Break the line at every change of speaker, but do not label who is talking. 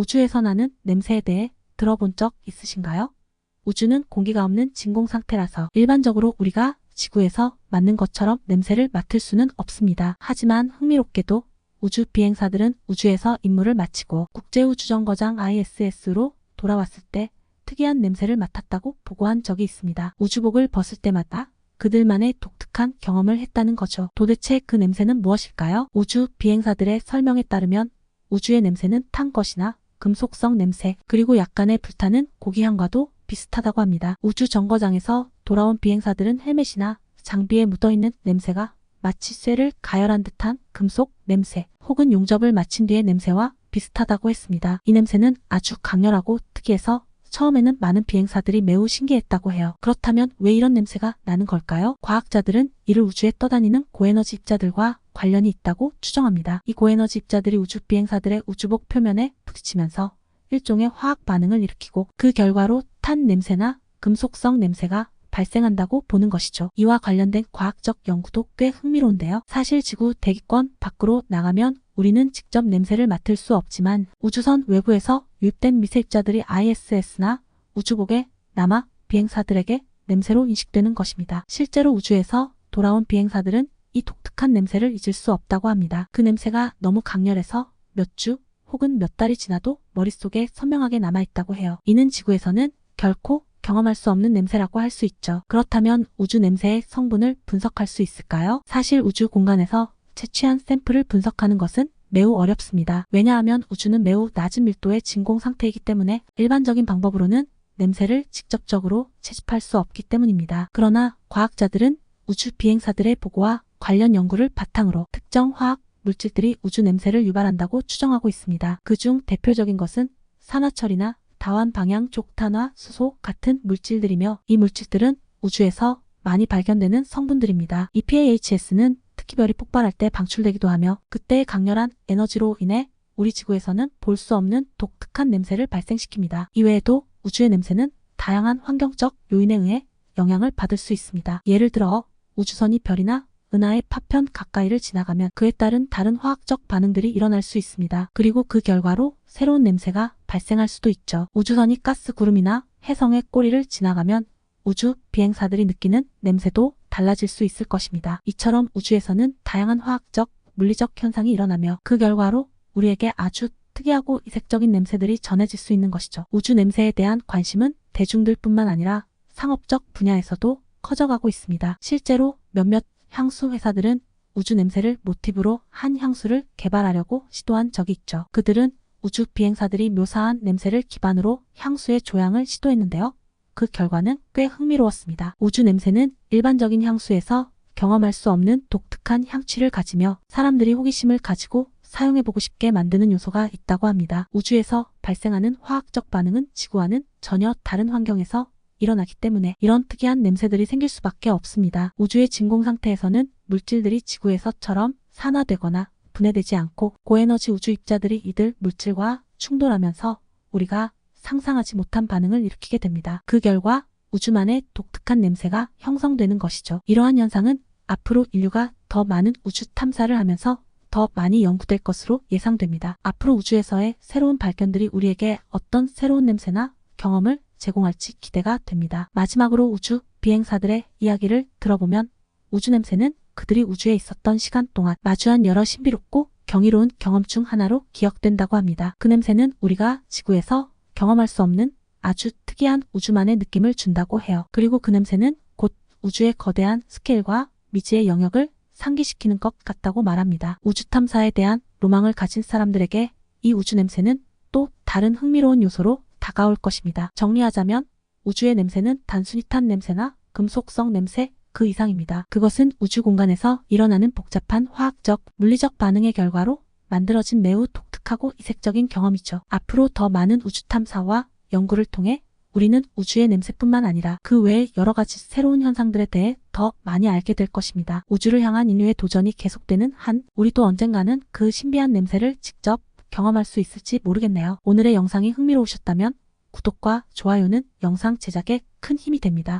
우주에서 나는 냄새에 대해 들어본 적 있으신가요? 우주는 공기가 없는 진공 상태라서 일반적으로 우리가 지구에서 맡는 것처럼 냄새를 맡을 수는 없습니다. 하지만 흥미롭게도 우주 비행사들은 우주에서 임무를 마치고 국제우주정거장 ISS로 돌아왔을 때 특이한 냄새를 맡았다고 보고한 적이 있습니다. 우주복을 벗을 때마다 그들만의 독특한 경험을 했다는 거죠. 도대체 그 냄새는 무엇일까요? 우주 비행사들의 설명에 따르면 우주의 냄새는 탄 것이나 금속성 냄새, 그리고 약간의 불타는 고기향과도 비슷하다고 합니다. 우주 정거장에서 돌아온 비행사들은 헬멧이나 장비에 묻어있는 냄새가 마치 쇠를 가열한 듯한 금속 냄새, 혹은 용접을 마친 뒤의 냄새와 비슷하다고 했습니다. 이 냄새는 아주 강렬하고 특이해서 처음에는 많은 비행사들이 매우 신기했다고 해요. 그렇다면 왜 이런 냄새가 나는 걸까요? 과학자들은 이를 우주에 떠다니는 고에너지 입자들과 관련이 있다고 추정합니다. 이 고에너지 입자들이 우주 비행사들의 우주복 표면에 부딪히면서 일종의 화학 반응을 일으키고 그 결과로 탄 냄새나 금속성 냄새가 발생한다고 보는 것이죠. 이와 관련된 과학적 연구도 꽤 흥미로운데요. 사실 지구 대기권 밖으로 나가면 우리는 직접 냄새를 맡을 수 없지만 우주선 외부에서 유입된 미세 입자들이 ISS나 우주복에 남아 비행사들에게 냄새로 인식되는 것입니다. 실제로 우주에서 돌아온 비행사들은 이 독특한 냄새를 잊을 수 없다고 합니다. 그 냄새가 너무 강렬해서 몇 주 혹은 몇 달이 지나도 머릿속에 선명하게 남아있다고 해요. 이는 지구에서는 결코 경험할 수 없는 냄새라고 할 수 있죠. 그렇다면 우주 냄새의 성분을 분석할 수 있을까요? 사실 우주 공간에서 채취한 샘플을 분석하는 것은 매우 어렵습니다. 왜냐하면 우주는 매우 낮은 밀도의 진공 상태이기 때문에 일반적인 방법으로는 냄새를 직접적으로 채집할 수 없기 때문입니다. 그러나 과학자들은 우주 비행사들의 보고와 관련 연구를 바탕으로 특정 화학 물질들이 우주 냄새를 유발한다고 추정하고 있습니다. 그중 대표적인 것은 산화철이나 다환 방향 족탄화 수소 같은 물질들이며 이 물질들은 우주에서 많이 발견되는 성분들입니다. 이 PAHS는 특히 별이 폭발할 때 방출되기도 하며 그때의 강렬한 에너지로 인해 우리 지구에서는 볼 수 없는 독특한 냄새를 발생시킵니다. 이외에도 우주의 냄새는 다양한 환경적 요인에 의해 영향을 받을 수 있습니다. 예를 들어 우주선이 별이나 은하의 파편 가까이를 지나가면 그에 따른 다른 화학적 반응들이 일어날 수 있습니다. 그리고 그 결과로 새로운 냄새가 발생할 수도 있죠. 우주선이 가스 구름이나 혜성의 꼬리를 지나가면 우주 비행사들이 느끼는 냄새도 달라질 수 있을 것입니다. 이처럼 우주에서는 다양한 화학적, 물리적 현상이 일어나며 그 결과로 우리에게 아주 특이하고 이색적인 냄새들이 전해질 수 있는 것이죠. 우주 냄새에 대한 관심은 대중들뿐만 아니라 상업적 분야에서도 커져가고 있습니다. 실제로 몇몇 향수 회사들은 우주 냄새를 모티브로 한 향수를 개발하려고 시도한 적이 있죠. 그들은 우주 비행사들이 묘사한 냄새를 기반으로 향수의 조향을 시도했는데요. 그 결과는 꽤 흥미로웠습니다. 우주 냄새는 일반적인 향수에서 경험할 수 없는 독특한 향취를 가지며 사람들이 호기심을 가지고 사용해보고 싶게 만드는 요소가 있다고 합니다. 우주에서 발생하는 화학적 반응은 지구와는 전혀 다른 환경에서 일어나기 때문에 이런 특이한 냄새들이 생길 수밖에 없습니다. 우주의 진공 상태에서는 물질들이 지구에서처럼 산화되거나 분해되지 않고 고에너지 우주 입자들이 이들 물질과 충돌하면서 우리가 상상하지 못한 반응을 일으키게 됩니다. 그 결과 우주만의 독특한 냄새가 형성되는 것이죠. 이러한 현상은 앞으로 인류가 더 많은 우주 탐사를 하면서 더 많이 연구될 것으로 예상됩니다. 앞으로 우주에서의 새로운 발견들이 우리에게 어떤 새로운 냄새나 경험을 제공할지 기대가 됩니다. 마지막으로 우주 비행사들의 이야기를 들어보면 우주 냄새는 그들이 우주에 있었던 시간 동안 마주한 여러 신비롭고 경이로운 경험 중 하나로 기억된다고 합니다. 그 냄새는 우리가 지구에서 경험할 수 없는 아주 특이한 우주만의 느낌을 준다고 해요. 그리고 그 냄새는 곧 우주의 거대한 스케일과 미지의 영역을 상기시키는 것 같다고 말합니다. 우주 탐사에 대한 로망을 가진 사람들에게 이 우주 냄새는 또 다른 흥미로운 요소로 다가올 것입니다. 정리하자면 우주의 냄새는 단순히 탄 냄새나 금속성 냄새 그 이상입니다. 그것은 우주 공간에서 일어나는 복잡한 화학적, 물리적 반응의 결과로 만들어진 매우 독특하고 이색적인 경험이죠. 앞으로 더 많은 우주 탐사와 연구를 통해 우리는 우주의 냄새뿐만 아니라 그 외의 여러 가지 새로운 현상들에 대해 더 많이 알게 될 것입니다. 우주를 향한 인류의 도전이 계속되는 한 우리도 언젠가는 그 신비한 냄새를 직접 경험할 수 있을지 모르겠네요. 오늘의 영상이 흥미로우셨다면 구독과 좋아요는 영상 제작에 큰 힘이 됩니다.